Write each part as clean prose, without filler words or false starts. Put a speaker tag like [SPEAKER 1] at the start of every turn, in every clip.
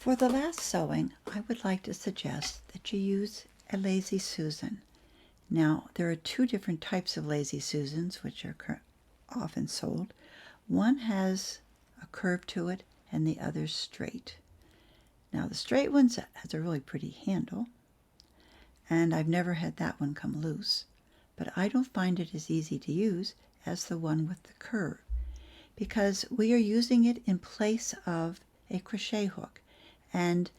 [SPEAKER 1] For the last sewing, I would like to suggest that you use a Lazy Susan. Now, there are two different types of Lazy Susans which are often sold. One has a curve to it and the other's straight. Now, the straight one has a really pretty handle, and I've never had that one come loose, but I don't find it as easy to use as the one with the curve, because we are using it in place of a crochet hook, and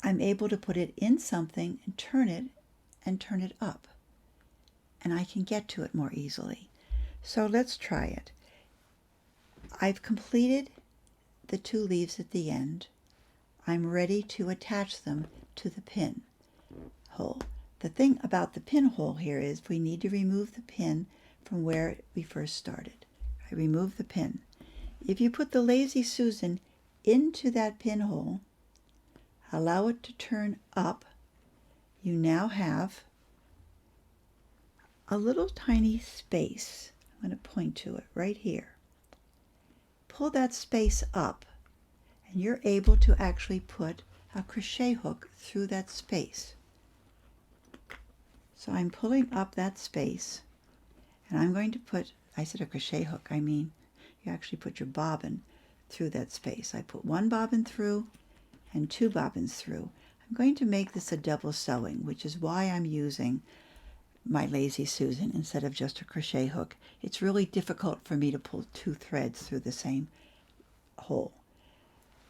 [SPEAKER 1] I'm able to put it in something and turn it up, and I can get to it more easily. So let's try it. I've completed the two leaves at the end. I'm ready to attach them to the pin hole. The thing about the pinhole here is we need to remove the pin from where we first started. I remove the pin. If you put the Lazy Susan into that pinhole, allow it to turn up, you now have a little tiny space. I'm going to point to it right here. Pull that space up, and you're able to actually put a crochet hook through that space. So I'm pulling up that space, and I'm going to put, I said a crochet hook, I mean you actually put your bobbin through that space. I put one bobbin through and two bobbins through. I'm going to make this a double sewing, which is why I'm using my Lazy Susan instead of just a crochet hook. It's really difficult for me to pull two threads through the same hole.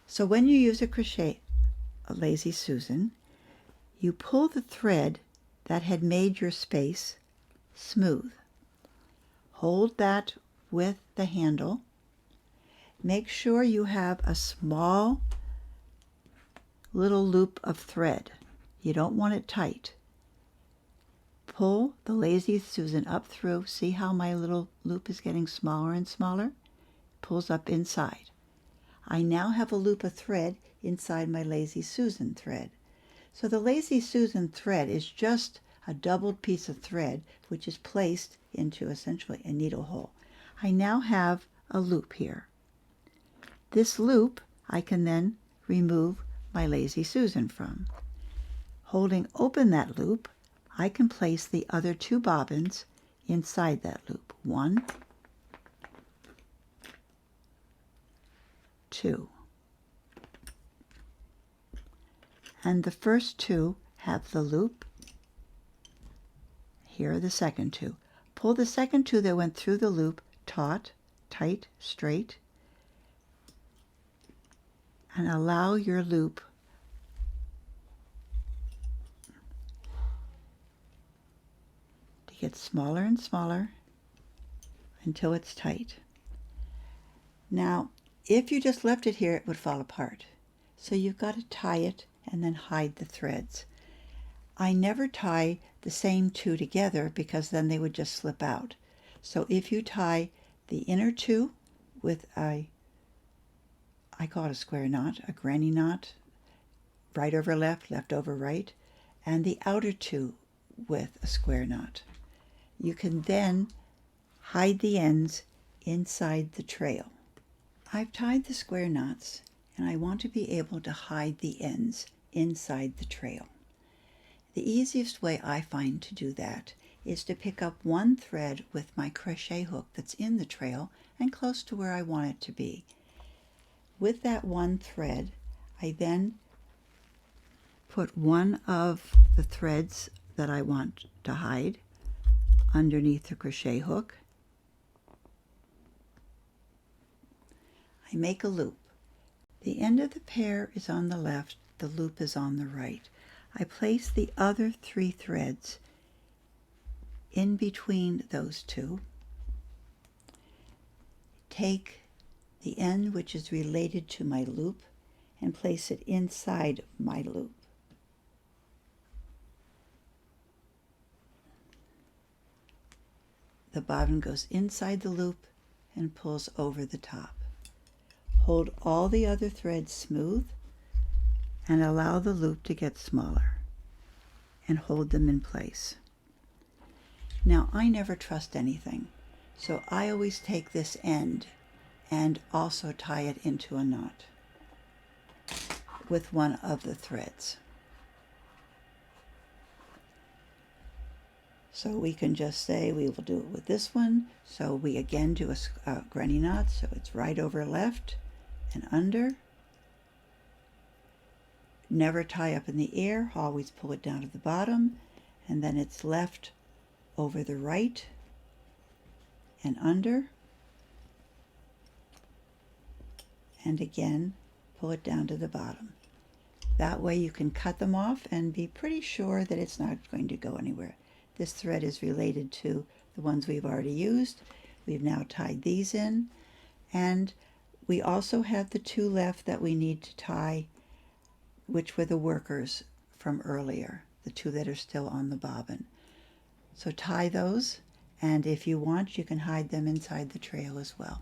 [SPEAKER 1] So when you use a Lazy Susan, you pull the thread that had made your space smooth. Hold that with the handle. Make sure you have a small little loop of thread. You don't want it tight. Pull the Lazy Susan up through. See how my little loop is getting smaller and smaller? Pulls up inside. I now have a loop of thread inside my Lazy Susan thread. So the Lazy Susan thread is just a doubled piece of thread which is placed into essentially a needle hole. I now have a loop here. This loop I can then remove my Lazy Susan from. Holding open that loop, I can place the other two bobbins inside that loop. 1, 2. And the first two have the loop. Here are the second two. Pull the second two that went through the loop taut, tight, straight, and allow your loop to get smaller and smaller until it's tight. Now, if you just left it here, it would fall apart. So you've got to tie it and then hide the threads. I never tie the same two together because then they would just slip out. So if you tie the inner two with I call it a square knot, a granny knot, right over left, left over right, and the outer two with a square knot, you can then hide the ends inside the trail. I've tied the square knots, and I want to be able to hide the ends inside the trail. The easiest way I find to do that is to pick up one thread with my crochet hook that's in the trail and close to where I want it to be. With that one thread, I then put one of the threads that I want to hide underneath the crochet hook. I make a loop. The end of the pair is on the left, the loop is on the right. I place the other 3 threads in between those two. Take the end which is related to my loop and place it inside my loop. The bobbin goes inside the loop and pulls over the top. Hold all the other threads smooth and allow the loop to get smaller and hold them in place. Now, I never trust anything, so I always take this end and also tie it into a knot. with one of the threads. So we can just say we will do it with this one. So we again do a granny knot, so it's right over left and under. Never tie up in the air, always pull it down to the bottom, and then it's left over the right and under, and again pull it down to the bottom. That way you can cut them off and be pretty sure that it's not going to go anywhere. This thread is related to the ones we've already used. We've now tied these in, and we also have the two left that we need to tie, which were the workers from earlier, the two that are still on the bobbin. So tie those, and if you want, you can hide them inside the trail as well.